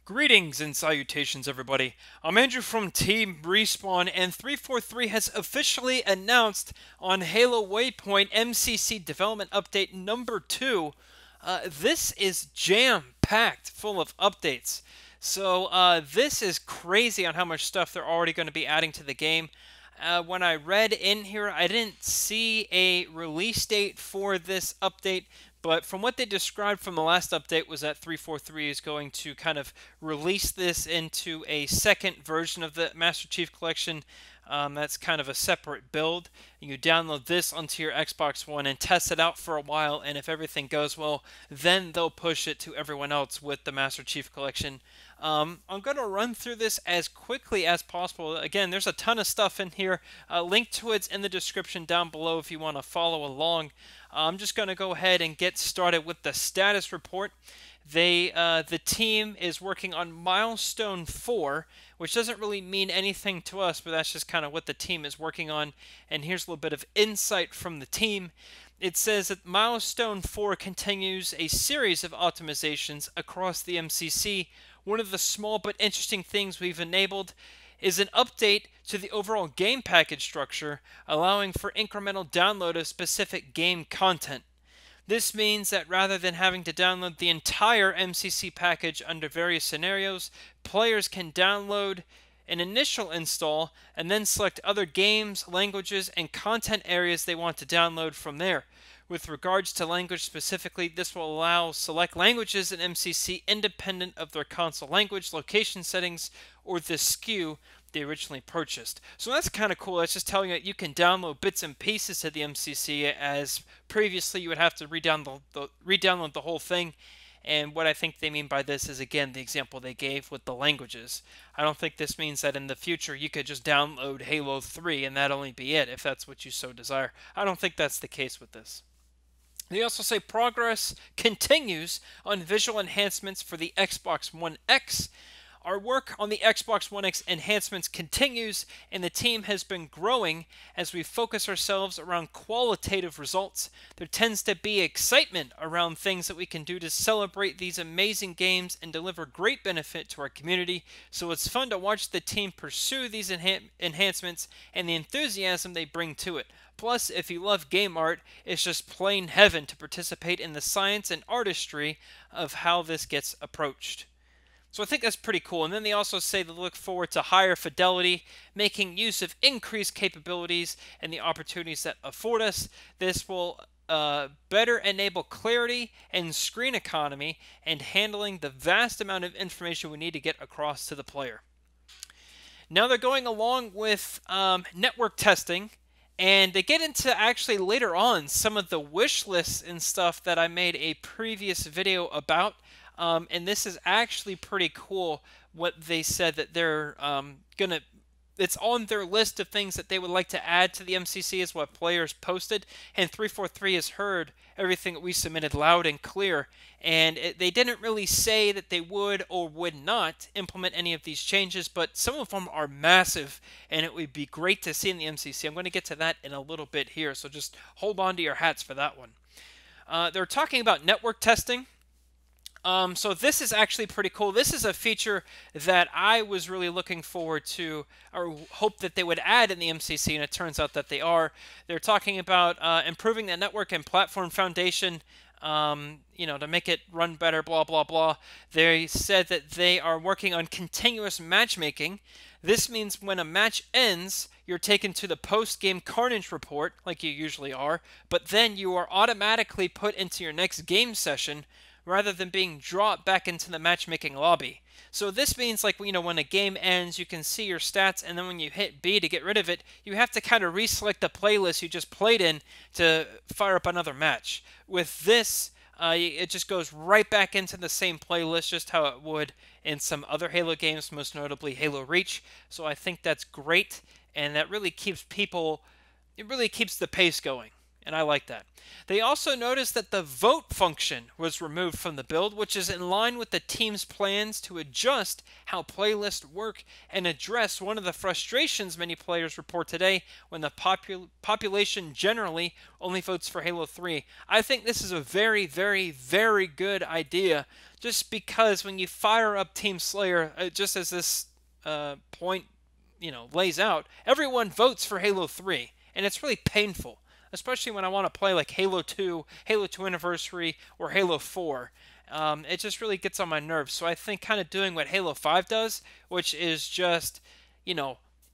Greetings and salutations, everybody. I'm Andrew from Team Respawn, and 343 has officially announced on Halo Waypoint MCC Development Update number 2. This is jam-packed full of updates. So this is crazy on how much stuff they're already going to be adding to the game. When I read in here, I didn't see a release date for this update, but from what they described from the last update was that 343 is going to kind of release this into a second version of the Master Chief Collection. That's kind of a separate build. You download this onto your Xbox One and test it out for a while, and if everything goes well, then they'll push it to everyone else with the Master Chief Collection. I'm going to run through this as quickly as possible. Again, there's a ton of stuff in here. Link to it's in the description down below if you want to follow along. I'm just going to go ahead and get started with the status report. The team is working on Milestone 4, which doesn't really mean anything to us, but that's just kind of what the team is working on. And here's a little bit of insight from the team. It says that Milestone 4 continues a series of optimizations across the MCC. One of the small but interesting things we've enabled is an update to the overall game package structure, allowing for incremental download of specific game content. This means that rather than having to download the entire MCC package under various scenarios, players can download an initial install and then select other games, languages, and content areas they want to download from there. With regards to language specifically, this will allow select languages in MCC independent of their console language, location settings, or the SKU they originally purchased. So that's kind of cool. That's just telling you that you can download bits and pieces to the MCC, as previously you would have to re-download the whole thing. And what I think they mean by this is, again, the example they gave with the languages. I don't think this means that in the future you could just download Halo 3 and that only be it if that's what you so desire. I don't think that's the case with this. They also say progress continues on visual enhancements for the Xbox One X. Our work on the Xbox One X enhancements continues, and the team has been growing as we focus ourselves around qualitative results. There tends to be excitement around things that we can do to celebrate these amazing games and deliver great benefit to our community, so it's fun to watch the team pursue these enhancements and the enthusiasm they bring to it. Plus, if you love game art, it's just plain heaven to participate in the science and artistry of how this gets approached. So I think that's pretty cool. And then they also say they look forward to higher fidelity, making use of increased capabilities and the opportunities that afford us. This will better enable clarity and screen economy and handling the vast amount of information we need to get across to the player. Now they're going along with network testing. And they get into actually later on some of the wish lists and stuff that I made a previous video about. And this is actually pretty cool what they said that they're it's on their list of things that they would like to add to the MCC is what players posted. And 343 has heard everything that we submitted loud and clear. And they didn't really say that they would or would not implement any of these changes, but some of them are massive, and it would be great to see in the MCC. I'm going to get to that in a little bit here, so just hold on to your hats for that one. They're talking about network testing. So this is actually pretty cool. This is a feature that I was really looking forward to, or hope that they would add in the MCC, and it turns out that they are. They're talking about improving the network and platform foundation, to make it run better, blah, blah, blah. They said that they are working on continuous matchmaking. This means when a match ends, you're taken to the post-game carnage report, like you usually are, but then you are automatically put into your next game session, rather than being dropped back into the matchmaking lobby. So this means, like, when a game ends, you can see your stats, and then when you hit B to get rid of it, you have to kind of reselect the playlist you just played in to fire up another match. With this, it just goes right back into the same playlist, just how it would in some other Halo games, most notably Halo Reach. So I think that's great, and that really keeps the pace going. and I like that. They also noticed that the vote function was removed from the build, which is in line with the team's plans to adjust how playlists work and address one of the frustrations many players report today when the population generally only votes for Halo 3. I think this is a very, very, very good idea, just because when you fire up Team Slayer, just as this point lays out, everyone votes for Halo 3, and it's really painful, especially when I want to play like Halo 2, Halo 2 Anniversary, or Halo 4. It just really gets on my nerves. So I think kind of doing what Halo 5 does, which is just,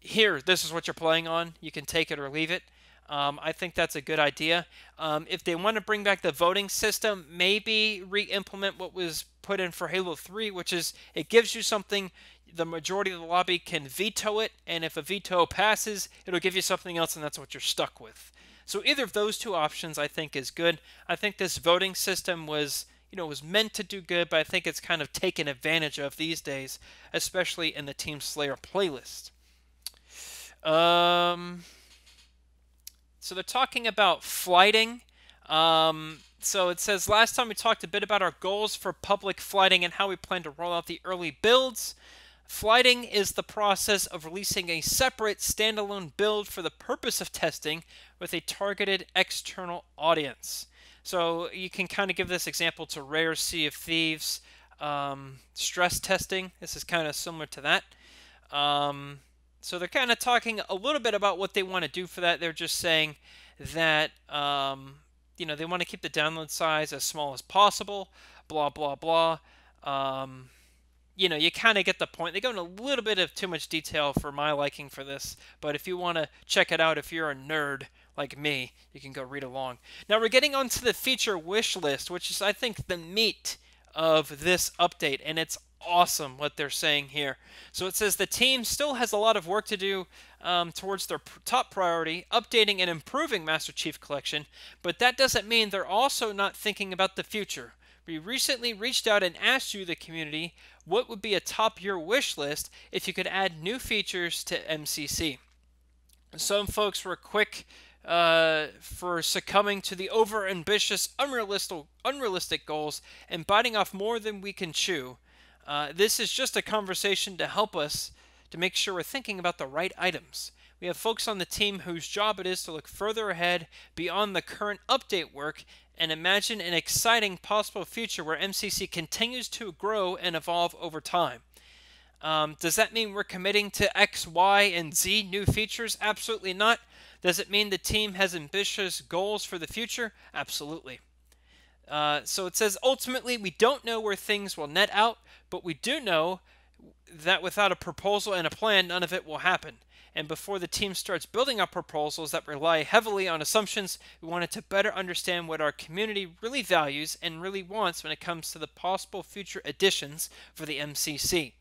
here, this is what you're playing on. You can take it or leave it. I think that's a good idea. If they want to bring back the voting system, maybe re-implement what was put in for Halo 3, which is it gives you something, the majority of the lobby can veto it, and if a veto passes, it'll give you something else, and that's what you're stuck with. So either of those two options I think is good. I think this voting system was meant to do good, but I think it's kind of taken advantage of these days, especially in the Team Slayer playlist. So they're talking about flighting. So it says, last time we talked a bit about our goals for public flighting and how we plan to roll out the early builds. Flighting is the process of releasing a separate standalone build for the purpose of testing with a targeted external audience. So you can kind of give this example to Rare, Sea of Thieves, stress testing. This is kind of similar to that. So they're kind of talking a little bit about what they want to do for that. They're just saying that, they want to keep the download size as small as possible, blah, blah, blah. You kind of get the point. They go into a little bit of too much detail for my liking for this, but if you want to check it out, if you're a nerd like me, you can go read along. Now we're getting onto the feature wish list, which is, I think, the meat of this update, and it's awesome what they're saying here. So it says the team still has a lot of work to do towards their top priority, updating and improving Master Chief Collection, but that doesn't mean they're also not thinking about the future. We recently reached out and asked you, the community, what would be a top your wish list if you could add new features to MCC. Some folks were quick for succumbing to the over-ambitious, unrealistic goals and biting off more than we can chew. This is just a conversation to help us to make sure we're thinking about the right items. We have folks on the team whose job it is to look further ahead beyond the current update work and imagine an exciting possible future where MCC continues to grow and evolve over time. Does that mean we're committing to X, Y, and Z new features? Absolutely not. Does it mean the team has ambitious goals for the future? Absolutely. So it says, ultimately, we don't know where things will net out, but we do know that without a proposal and a plan, none of it will happen. And before the team starts building up proposals that rely heavily on assumptions, we wanted to better understand what our community really values and really wants when it comes to the possible future additions for the MCC.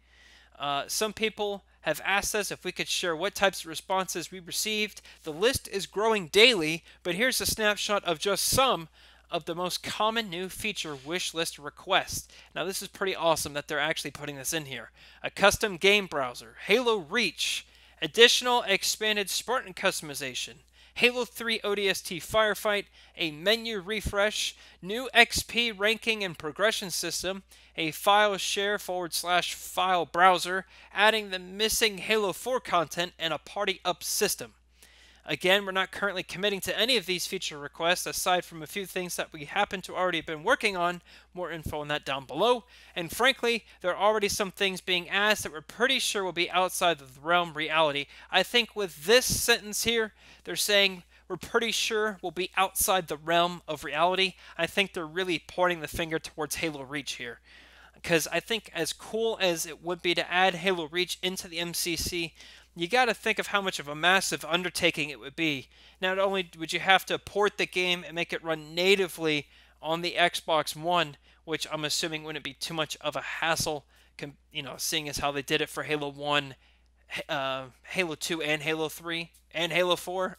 Some people have asked us if we could share what types of responses we received. The list is growing daily, but here's a snapshot of just some of the most common new feature wish list requests. Now this is pretty awesome that they're actually putting this in here. A custom game browser, Halo Reach, additional expanded Spartan customization, Halo 3 ODST Firefight, a menu refresh, new XP ranking and progression system, a file share / file browser, adding the missing Halo 4 content, and a party up system. Again, we're not currently committing to any of these feature requests aside from a few things that we happen to already have been working on. More info on that down below. And frankly, there are already some things being asked that we're pretty sure will be outside of the realm reality. I think with this sentence here, they're saying we're pretty sure will be outside the realm of reality. I think they're really pointing the finger towards Halo Reach here. Because I think as cool as it would be to add Halo Reach into the MCC, you got to think of how much of a massive undertaking it would be. Not only would you have to port the game and make it run natively on the Xbox One, which I'm assuming wouldn't be too much of a hassle, seeing as how they did it for Halo 1, Halo 2, and Halo 3, and Halo 4.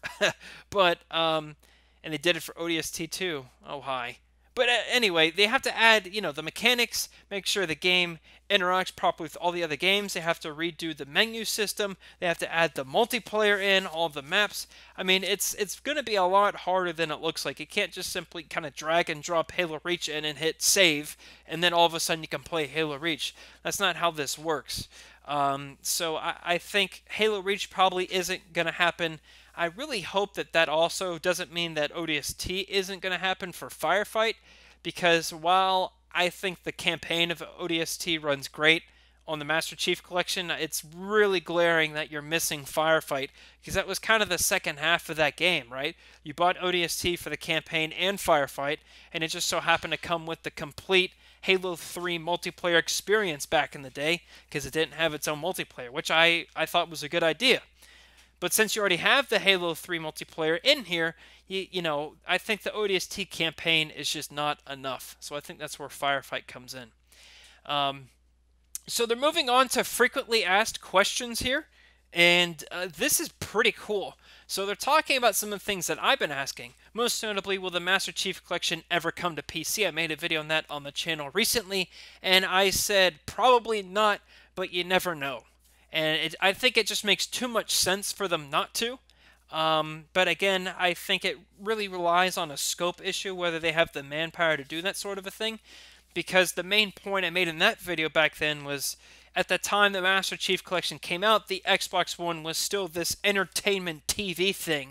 But, and they did it for ODST too. Oh, hi. But anyway, they have to add, the mechanics, make sure the game interacts properly with all the other games. They have to redo the menu system. They have to add the multiplayer in, all the maps. I mean, it's going to be a lot harder than it looks like. You can't just simply kind of drag and drop Halo Reach in and hit save, and then all of a sudden you can play Halo Reach. That's not how this works. So I think Halo Reach probably isn't going to happen. I really hope that also doesn't mean that ODST isn't going to happen for Firefight, because while I think the campaign of ODST runs great on the Master Chief Collection, it's really glaring that you're missing Firefight, because that was kind of the second half of that game, right? You bought ODST for the campaign and Firefight, and it just so happened to come with the complete Halo 3 multiplayer experience back in the day, because it didn't have its own multiplayer, which I thought was a good idea. But since you already have the Halo 3 multiplayer in here, I think the ODST campaign is just not enough. So I think that's where Firefight comes in. So they're moving on to frequently asked questions here. And this is pretty cool. So they're talking about some of the things that I've been asking. Most notably, will the Master Chief Collection ever come to PC? I made a video on that on the channel recently. And I said probably not, but you never know. And I think it just makes too much sense for them not to. But again, I think it really relies on a scope issue, whether they have the manpower to do that sort of a thing. Because the main point I made in that video back then was, at the time the Master Chief Collection came out, the Xbox One was still this entertainment TV thing.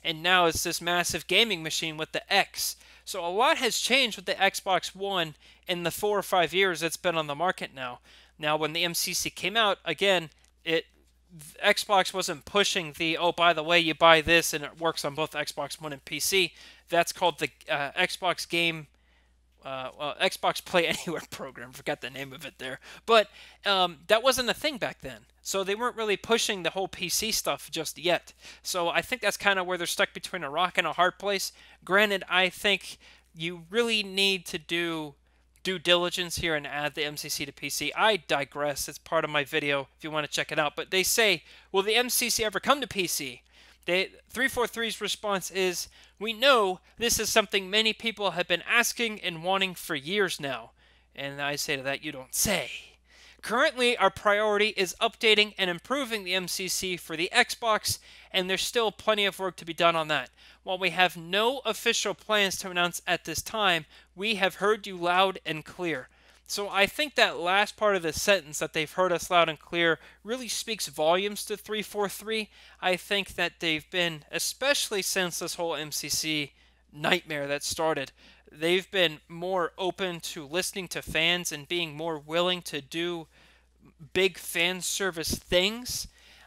And now it's this massive gaming machine with the X. So a lot has changed with the Xbox One in the 4 or 5 years it's been on the market now. Now, when the MCC came out, again, Xbox wasn't pushing the, oh, by the way, you buy this and it works on both Xbox One and PC. That's called the Xbox Xbox Play Anywhere program. Forgot the name of it there. But that wasn't a thing back then. So they weren't really pushing the whole PC stuff just yet. So I think that's kind of where they're stuck between a rock and a hard place. Granted, I think you really need to do due diligence here and add the MCC to PC. I digress. It's part of my video if you want to check it out. But they say, will the MCC ever come to PC? 343's response is, we know this is something many people have been asking and wanting for years now. And I say to that, you don't say. Currently, our priority is updating and improving the MCC for the Xbox, and there's still plenty of work to be done on that. While we have no official plans to announce at this time, we have heard you loud and clear. So I think that last part of the sentence, that they've heard us loud and clear, really speaks volumes to 343. I think that they've been, especially since this whole MCC nightmare that started, they've been more open to listening to fans and being more willing to do big fan service things.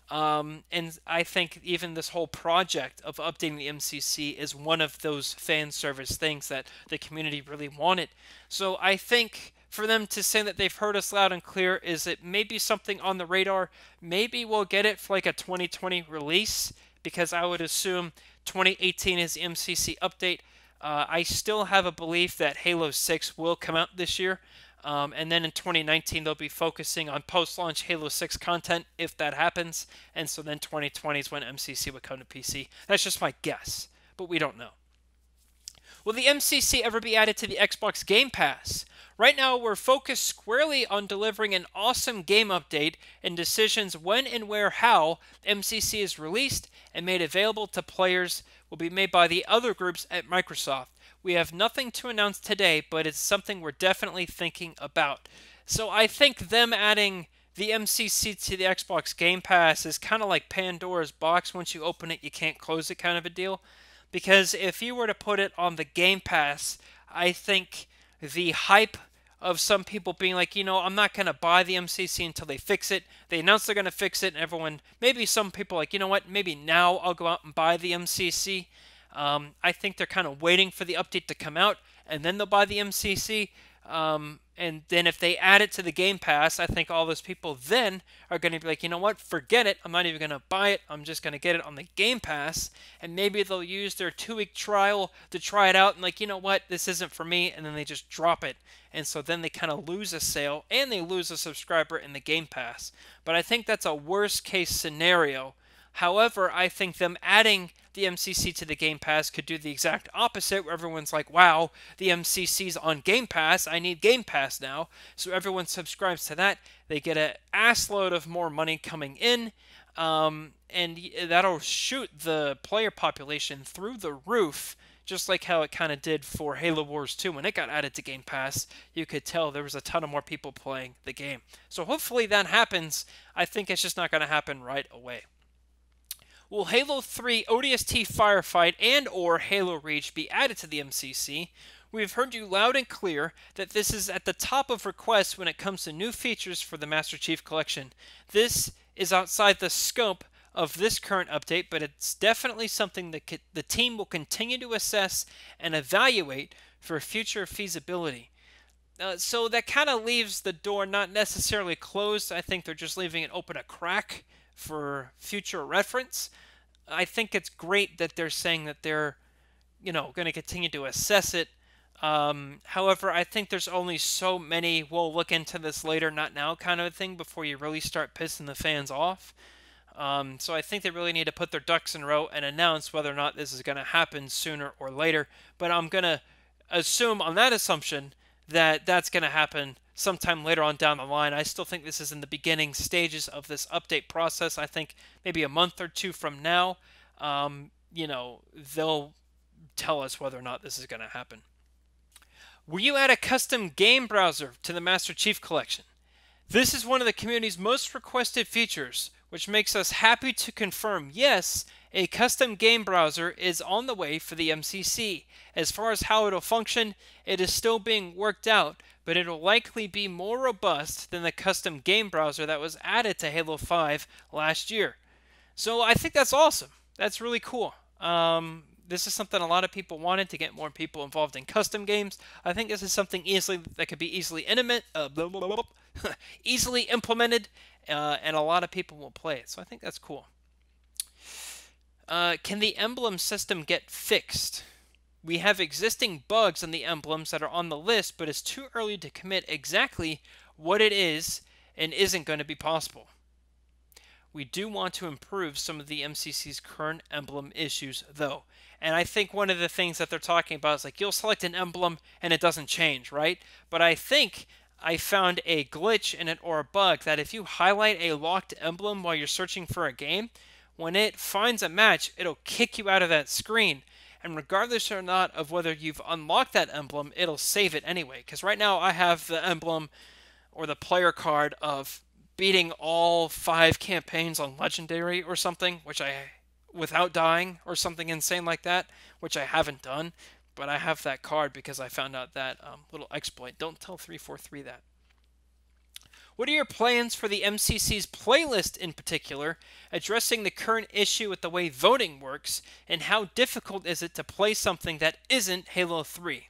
And I think even this whole project of updating the MCC is one of those fan service things that the community really wanted. So I think for them to say that they've heard us loud and clear is it maybe something on the radar. Maybe we'll get it for like a 2020 release, because I would assume 2018 is the MCC update. I still have a belief that Halo 6 will come out this year. And then in 2019, they'll be focusing on post-launch Halo 6 content, if that happens. And so then 2020 is when MCC would come to PC. That's just my guess, but we don't know. Will the MCC ever be added to the Xbox Game Pass? Right now, we're focused squarely on delivering an awesome game update, and decisions when and where how MCC is released and made available to players will be made by the other groups at Microsoft. We have nothing to announce today, but it's something we're definitely thinking about. So I think them adding the MCC to the Xbox Game Pass is kind of like Pandora's box. Once you open it, you can't close it kind of a deal. Because if you were to put it on the Game Pass, I think the hype of some people being like, I'm not going to buy the MCC until they fix it. They announce they're going to fix it, and everyone, maybe some people are like, you know what, maybe now I'll go out and buy the MCC. I think they're kind of waiting for the update to come out, and then they'll buy the MCC. And then if they add it to the Game Pass, I think all those people then are going to be like, you know what, forget it. I'm not even going to buy it. I'm just going to get it on the Game Pass. And maybe they'll use their 2-week trial to try it out and like, you know what, this isn't for me. And then they just drop it. And so then they kind of lose a sale and they lose a subscriber in the Game Pass. But I think that's a worst case scenario. However, I think them adding the MCC to the Game Pass could do the exact opposite, where everyone's like, wow, the MCC's on Game Pass, I need Game Pass now. So everyone subscribes to that. They get an assload of more money coming in, and that'll shoot the player population through the roof, just like how it kind of did for Halo Wars 2 when it got added to Game Pass. You could tell there was a ton of more people playing the game. So hopefully that happens. I think it's just not going to happen right away. Will Halo 3 ODST Firefight and or Halo Reach be added to the MCC? We've heard you loud and clear that this is at the top of requests when it comes to new features for the Master Chief Collection. This is outside the scope of this current update, but it's definitely something that the team will continue to assess and evaluate for future feasibility. So that kind of leaves the door not necessarily closed. I think they're just leaving it open a crack for future reference. I think it's great that they're saying that they're, going to continue to assess it. However, I think there's only so many we'll look into this later, not now kind of a thing before you really start pissing the fans off. So I think they really need to put their ducks in a row and announce whether or not this is going to happen sooner or later. But I'm going to assume on that assumption that that's going to happen sometime later on down the line. I still think this is in the beginning stages of this update process. I think maybe a month or two from now, they'll tell us whether or not this is going to happen. Will you add a custom game browser to the Master Chief Collection? This is one of the community's most requested features, which makes us happy to confirm, yes, a custom game browser is on the way for the MCC. As far as how it'll function, it is still being worked out, but it'll likely be more robust than the custom game browser that was added to Halo 5 last year. So I think that's awesome. That's really cool. This is something a lot of people wanted, to get more people involved in custom games. I think this is something that could be easily easily implemented, and a lot of people will play it. So I think that's cool. Can the emblem system get fixed? We have existing bugs on the emblems that are on the list, but it's too early to commit exactly what it is and isn't going to be possible. We do want to improve some of the MCC's current emblem issues, though. And I think one of the things that they're talking about is like, you'll select an emblem and it doesn't change, right? But I think I found a glitch in it, or a bug, that if you highlight a locked emblem while you're searching for a game, when it finds a match, it'll kick you out of that screen. And regardless or not of whether you've unlocked that emblem, it'll save it anyway. Because right now I have the emblem or the player card of beating all 5 campaigns on Legendary or something, without dying or something insane like that, which I haven't done. But I have that card because I found out that little exploit. Don't tell 343 that. What are your plans for the MCC's playlist in particular, addressing the current issue with the way voting works, and how difficult is it to play something that isn't Halo 3?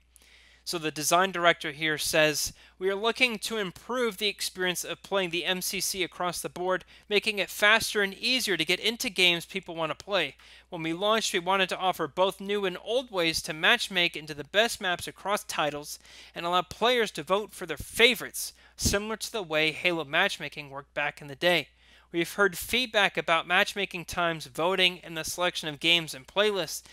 So the design director here says, we are looking to improve the experience of playing the MCC across the board, making it faster and easier to get into games people want to play. When we launched, we wanted to offer both new and old ways to matchmake into the best maps across titles and allow players to vote for their favorites, similar to the way Halo matchmaking worked back in the day. We've heard feedback about matchmaking times, voting, and the selection of games and playlists.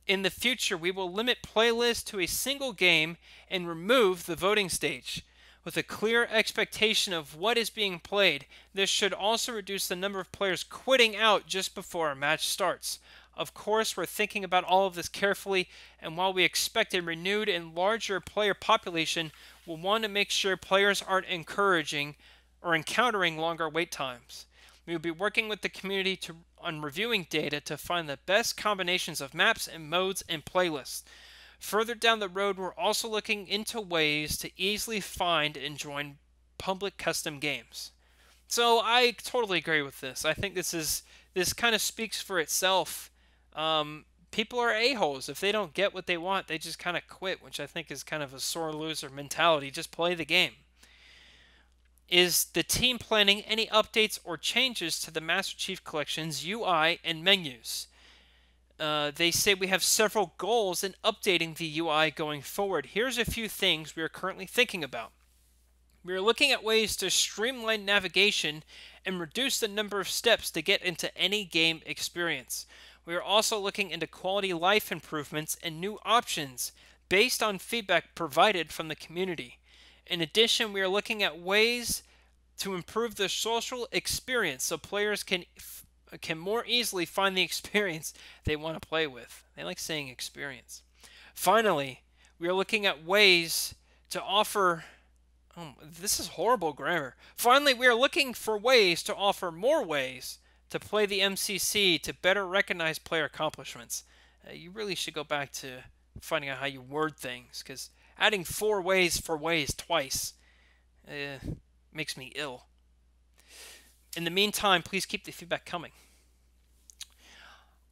In the future, we will limit playlists to a single game and remove the voting stage. With a clear expectation of what is being played, this should also reduce the number of players quitting out just before a match starts. Of course, we're thinking about all of this carefully, and while we expect a renewed and larger player population, we'll want to make sure players aren't encountering longer wait times. We will be working with the community on reviewing data to find the best combinations of maps and modes and playlists. Further down the road, we're also looking into ways to easily find and join public custom games. So I totally agree with this. I think this kind of speaks for itself. People are a-holes. If they don't get what they want, they just kind of quit, which I think is kind of a sore loser mentality. Just play the game. Is the team planning any updates or changes to the Master Chief Collection's UI and menus? They say we have several goals in updating the UI going forward. Here's a few things we are currently thinking about. We are looking at ways to streamline navigation and reduce the number of steps to get into any game experience. We are also looking into quality life improvements and new options based on feedback provided from the community. In addition, we are looking at ways to improve the social experience so players can more easily find the experience they want to play with. They like saying experience. Finally, we are looking at ways to offer. Oh, this is horrible grammar. Finally, we are looking for ways to offer more ways to play the MCC to better recognize player accomplishments. You really should go back to finding out how you word things, because adding 4 ways for ways twice makes me ill. In the meantime, please keep the feedback coming.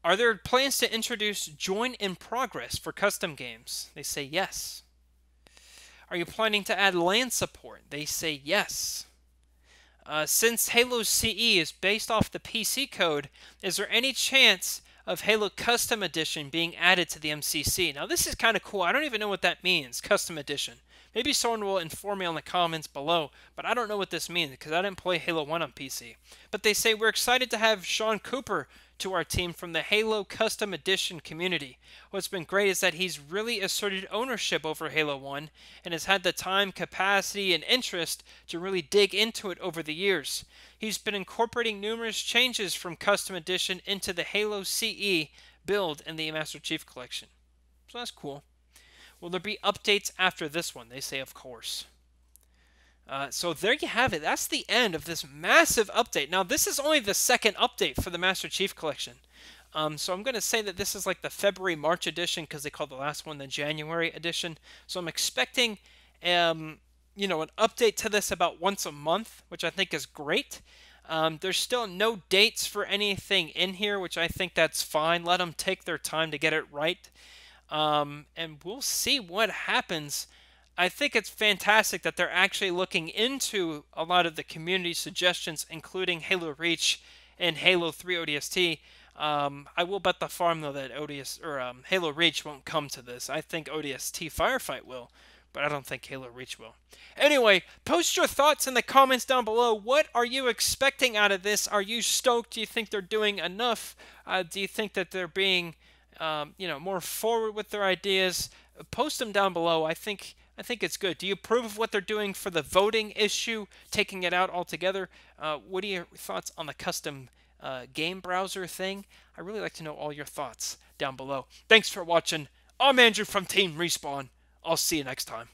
Are there plans to introduce join in progress for custom games? They say yes. Are you planning to add LAN support? They say yes. Since Halo CE is based off the PC code, is there any chance of Halo Custom Edition being added to the MCC? Now this is kind of cool. I don't even know what that means, Custom Edition. Maybe someone will inform me on the comments below, but I don't know what this means because I didn't play Halo 1 on PC. But they say we're excited to have Sean Cooper to our team from the Halo Custom Edition community. What's been great is that he's really asserted ownership over Halo 1 and has had the time, capacity, and interest to really dig into it over the years. He's been incorporating numerous changes from Custom Edition into the Halo CE build in the Master Chief Collection. So that's cool. Will there be updates after this one? They say, of course. So there you have it. That's the end of this massive update. Now, this is only the second update for the Master Chief Collection. So I'm going to say that this is like the February-March edition because they called the last one the January edition. So I'm expecting, an update to this about once a month, which I think is great. There's still no dates for anything in here, which I think that's fine. Let them take their time to get it right. And we'll see what happens. I think it's fantastic that they're actually looking into a lot of the community suggestions, including Halo Reach and Halo 3 ODST. I will bet the farm, though, that Halo Reach won't come to this. I think ODST Firefight will, but I don't think Halo Reach will. Anyway, post your thoughts in the comments down below. What are you expecting out of this? Are you stoked? Do you think they're doing enough? Do you think that they're being more forward with their ideas? Post them down below. I think it's good. Do you approve of what they're doing for the voting issue, taking it out altogether? What are your thoughts on the custom game browser thing? I really like to know all your thoughts down below. Thanks for watching. I'm Andrew from Team Respawn. I'll see you next time.